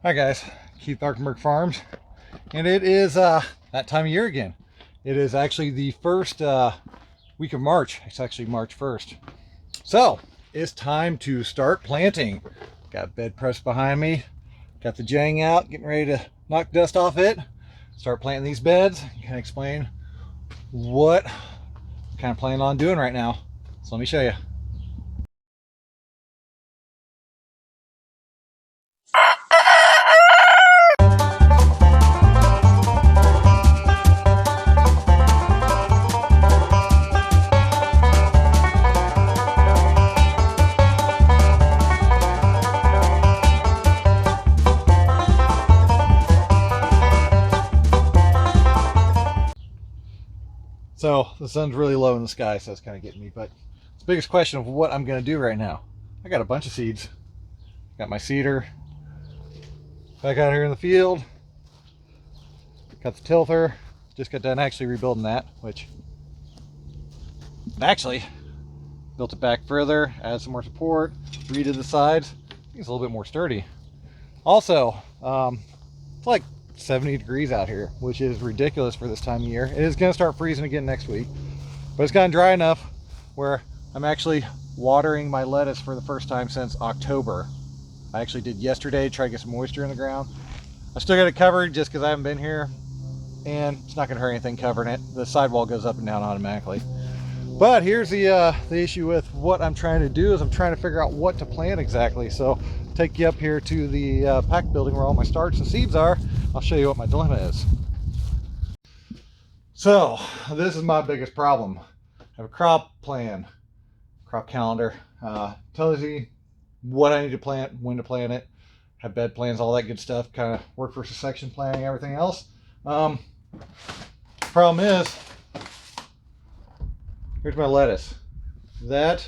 Hi guys, Keith Arkenberg Farms, and it is that time of year again. It is actually the first week of March. It's actually March 1st. So it's time to start planting. Got bed press behind me, got the jang out, getting ready to knock dust off it, start planting these beds. Can I explain what I'm kind of planning on doing right now? So let me show you. So the sun's really low in the sky, so it's kind of getting me. But it's the biggest question of what I'm going to do right now. I got a bunch of seeds. Got my seeder back out here in the field. Got the tilther. Just got done actually rebuilding that, which actually built it back further, added some more support, redid the sides. I think it's a little bit more sturdy. Also, it's like 70 degrees out here, which is ridiculous for this time of year. It is going to start freezing again next week, but it's gotten dry enough where I'm actually watering my lettuce for the first time since October. I actually did yesterday to try to get some moisture in the ground. I still got it covered just because I haven't been here, and it's not going to hurt anything covering it. The sidewall goes up and down automatically. But here's the issue with what I'm trying to do is I'm trying to figure out what to plant exactly. So I'll take you up here to the pack building where all my starts and seeds are. I'll show you what my dilemma is. So this is my biggest problem. I have a crop plan, crop calendar. Tells you what I need to plant, when to plant it, have bed plans, all that good stuff, kind of work versus section planning, everything else. Problem is, here's my lettuce. That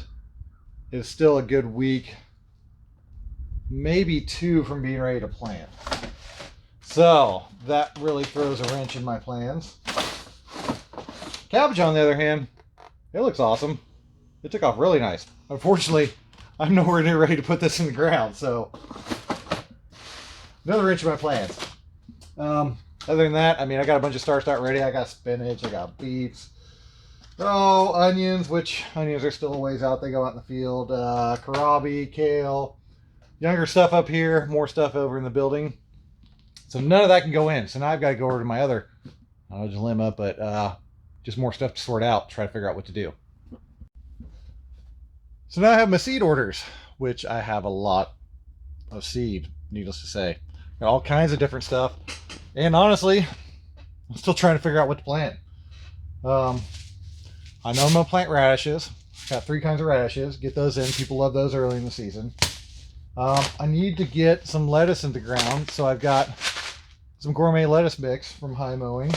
is still a good week, maybe two from being ready to plant. So that really throws a wrench in my plans. Cabbage, on the other hand, it looks awesome. It took off really nice. Unfortunately, I'm nowhere near ready to put this in the ground, so another wrench in my plans. Other than that, I mean, I got a bunch of start ready. I got spinach, I got beets, onions, which onions are still a ways out. They go out in the field. Kohlrabi, kale, younger stuff up here, more stuff over in the building. So none of that can go in. So now I've got to go over to my other, I don't know, dilemma, but just more stuff to sort out, try to figure out what to do. So now I have my seed orders, which I have a lot of seed, needless to say. Got all kinds of different stuff. And honestly, I'm still trying to figure out what to plant. I know I'm going to plant radishes. Got 3 kinds of radishes. Get those in. People love those early in the season. I need to get some lettuce in the ground, so I've got some gourmet lettuce mix from High Mowing.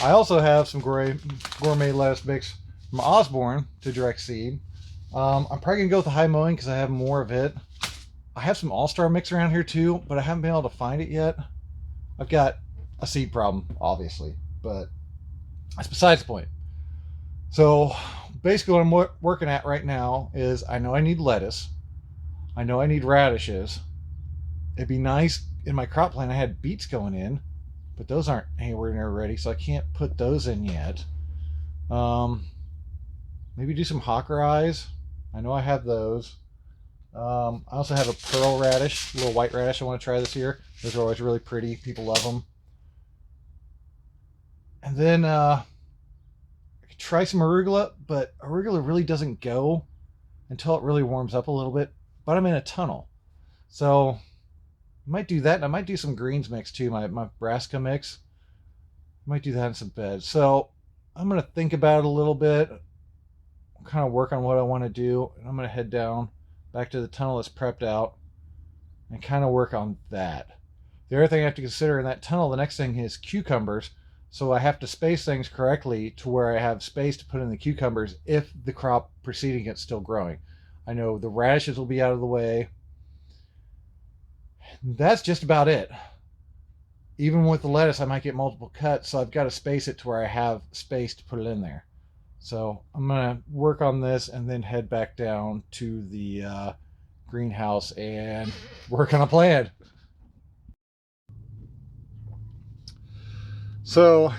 I also have some gourmet lettuce mix from Osborne to direct seed. I'm probably going to go with the High Mowing because I have more of it. I have some All-Star mix around here too, but I haven't been able to find it yet. I've got a seed problem, obviously, but that's besides the point. So basically what I'm working at right now is I know I need lettuce. I know I need radishes. It'd be nice in my crop plan I had beets going in, but those aren't anywhere near ready, so I can't put those in yet. Maybe do some hawker eyes. I know I have those. I also have a pearl radish, a little white radish I want to try this year. Those are always really pretty. People love them. And then I could try some arugula, but arugula really doesn't go until it really warms up a little bit. But I'm in a tunnel. So I might do that, and I might do some greens mix too, my brassica mix. I might do that in some beds. So I'm going to think about it a little bit, kind of work on what I want to do, and I'm going to head down back to the tunnel that's prepped out and kind of work on that. The other thing I have to consider in that tunnel, the next thing is cucumbers. So I have to space things correctly to where I have space to put in the cucumbers if the crop preceding it's still growing. I know the radishes will be out of the way. That's just about it. Even with the lettuce, I might get multiple cuts, so I've got to space it to where I have space to put it in there. So I'm going to work on this and then head back down to the greenhouse and work on a plan. So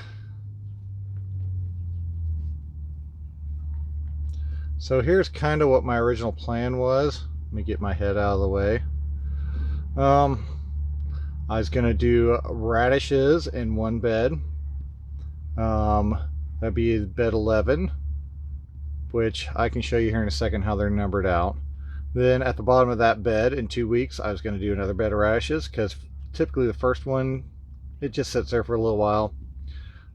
here's kind of what my original plan was. Let me get my head out of the way. I was gonna do radishes in one bed. That'd be bed 11, which I can show you here in a second how they're numbered out. Then at the bottom of that bed in 2 weeks, I was going to do another bed of radishes because typically the first one, it just sits there for a little while.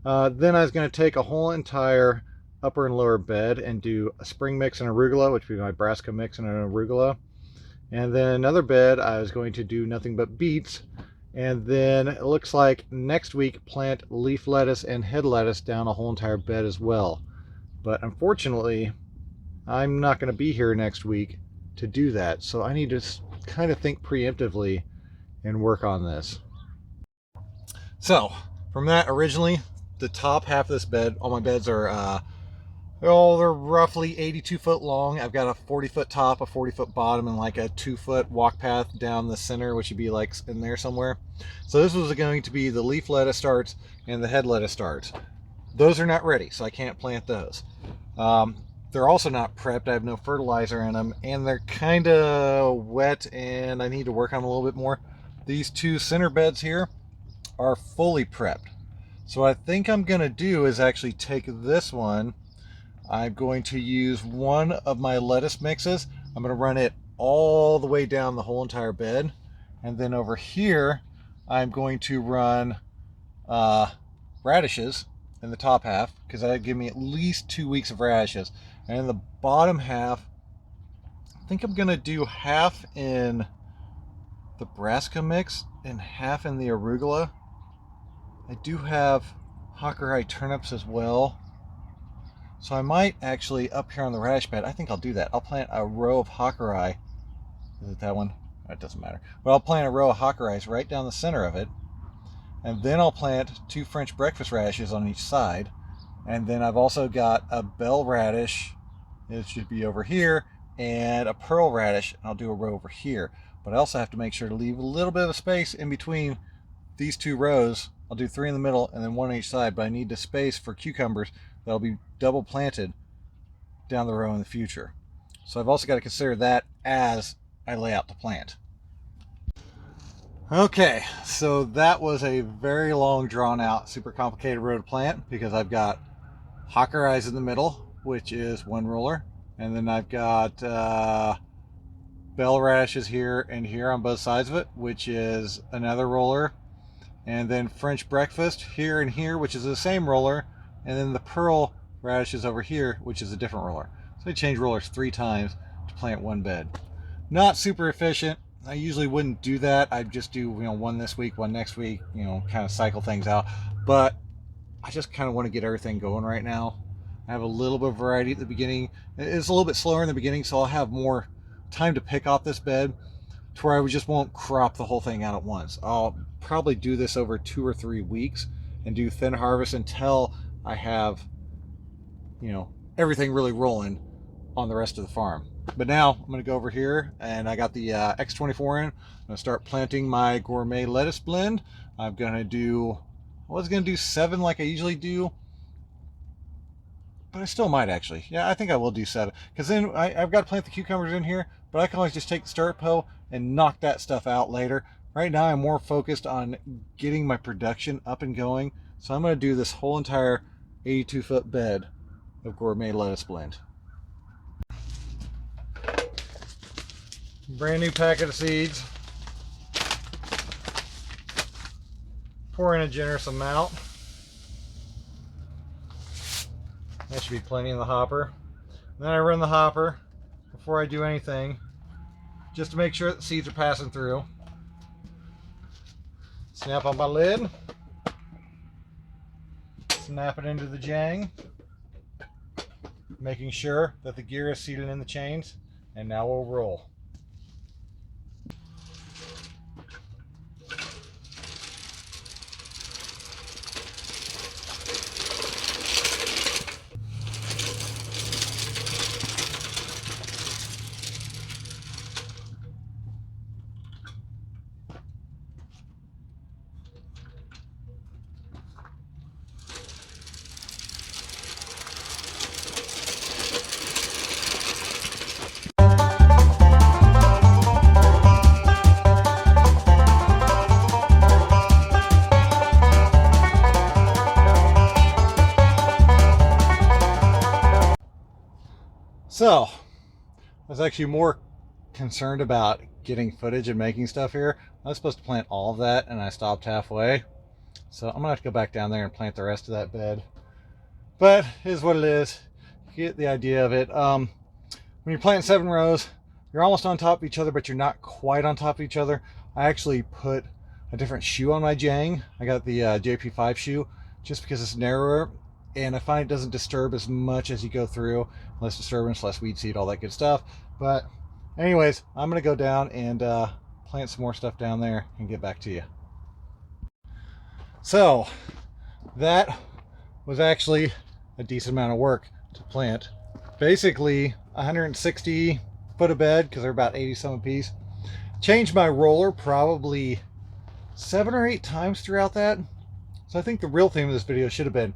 Then I was going to take a whole entire upper and lower bed and do a spring mix and arugula, which would be my brassica mix and an arugula. And then another bed, I was going to do nothing but beets. And then it looks like next week, plant leaf lettuce and head lettuce down a whole entire bed as well. But unfortunately, I'm not going to be here next week to do that. So I need to kind of think preemptively and work on this. So from that, originally, the top half of this bed, all my beds are, they're roughly 82 foot long. I've got a 40-foot top, a 40-foot bottom, and like a 2-foot walk path down the center, which would be like in there somewhere. So this was going to be the leaf lettuce starts and the head lettuce starts. Those are not ready, so I can't plant those. They're also not prepped. I have no fertilizer in them, and they're kind of wet, and I need to work on them a little bit more. These two center beds here are fully prepped. So what I think I'm going to do is actually take this one. I'm going to use one of my lettuce mixes. I'm going to run it all the way down the whole entire bed. And then over here, I'm going to run radishes in the top half, because that'd give me at least 2 weeks of radishes. And in the bottom half, I think I'm going to do half in the brassica mix and half in the arugula. I do have Hakurei turnips as well. So I might actually, up here on the radish bed, I think I'll do that. I'll plant a row of Hakurei. Is it that one? It doesn't matter. But I'll plant a row of Hakureis right down the center of it. And then I'll plant 2 French breakfast radishes on each side. And then I've also got a bell radish. It should be over here. And a pearl radish. And I'll do a row over here. But I also have to make sure to leave a little bit of space in between these 2 rows. I'll do 3 in the middle and then 1 on each side. But I need the space for cucumbers that'll be double planted down the row in the future. So I've also got to consider that as I lay out the plant. Okay, so that was a very long, drawn out, super complicated row to plant, because I've got Hakureis in the middle, which is 1 roller, and then I've got bell radishes here and here on both sides of it, which is another roller, and then French breakfast here and here, which is the same roller, and then the pearl radishes over here, which is a different roller. So I change rollers 3 times to plant 1 bed. Not super efficient. I usually wouldn't do that. I'd just do, 1 this week, 1 next week, kind of cycle things out. But I just kind of want to get everything going right now. I have a little bit of variety at the beginning. It's a little bit slower in the beginning, so I'll have more time to pick off this bed to where I just won't crop the whole thing out at once. I'll probably do this over 2 or 3 weeks and do thin harvest until I have, everything really rolling on the rest of the farm. But now I'm going to go over here, and I got the X24 in. I'm going to start planting my gourmet lettuce blend. I'm going to do, I was going to do 7 like I usually do, but I still might actually. Yeah, I think I will do 7, because then I've got to plant the cucumbers in here, but I can always just take the stirrup hoe and knock that stuff out later. Right now I'm more focused on getting my production up and going, so I'm going to do this whole entire 82-foot bed of gourmet lettuce blend. Brand new packet of seeds. Pour in a generous amount. That should be plenty in the hopper. And then I run the hopper before I do anything, just to make sure that the seeds are passing through. Snap on my lid. Snap it into the jang, making sure that the gear is seated in the chains. And now we'll roll. So I was actually more concerned about getting footage and making stuff here. I was supposed to plant all of that and I stopped halfway. So I'm gonna have to go back down there and plant the rest of that bed. But it is what it is. You get the idea of it. When you're planting 7 rows, you're almost on top of each other, but you're not quite on top of each other. I actually put a different shoe on my Jang. I got the JP5 shoe just because it's narrower, and I find it doesn't disturb as much as you go through. Less disturbance, less weed seed, all that good stuff. But anyways, I'm gonna go down and plant some more stuff down there and get back to you. So that was actually a decent amount of work to plant. Basically 160 foot of bed, because they're about 80 some a piece. Changed my roller probably 7 or 8 times throughout that. So I think the real theme of this video should have been,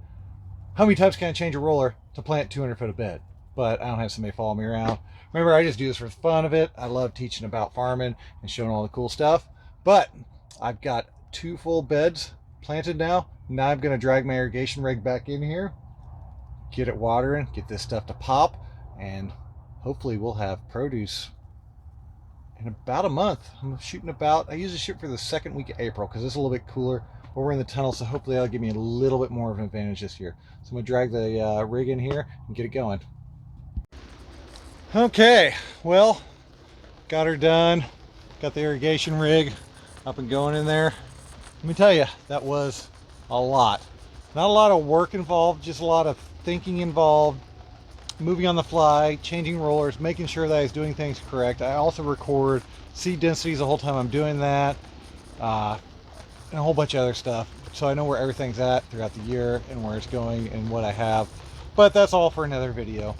how many times can I change a roller to plant 200 foot of bed? But I don't have somebody follow me around. Remember, I just do this for the fun of it. I love teaching about farming and showing all the cool stuff. But I've got 2 full beds planted now. Now I'm going to drag my irrigation rig back in here, get it watering, get this stuff to pop, and hopefully we'll have produce in about a month. I'm shooting about, I usually shoot for the 2nd week of April because it's a little bit cooler, but we're in the tunnel, so hopefully that'll give me a little bit more of an advantage this year. So I'm going to drag the rig in here and get it going. Okay, well, got her done. Got the irrigation rig up and going in there. Let me tell you, that was a lot. Not a lot of work involved, just a lot of thinking involved, moving on the fly, changing rollers, making sure that I was doing things correct. I also record seed densities the whole time I'm doing that, and a whole bunch of other stuff. So I know where everything's at throughout the year and where it's going and what I have. But that's all for another video.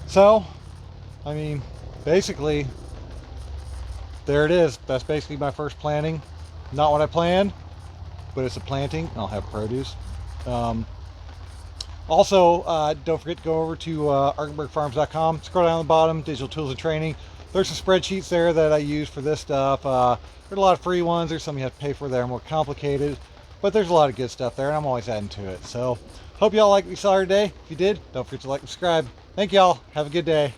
So, I mean, basically, there it is. That's basically my first planting. Not what I planned, but it's a planting. I'll have produce. Also, don't forget to go over to arkenbergfarms.com. Scroll down the bottom, digital tools and training. There's some spreadsheets there that I use for this stuff. There's a lot of free ones. There's some you have to pay for that are more complicated, but there's a lot of good stuff there, and I'm always adding to it. So, hope y'all like what you saw today. If you did, don't forget to like and subscribe. Thank y'all. Have a good day.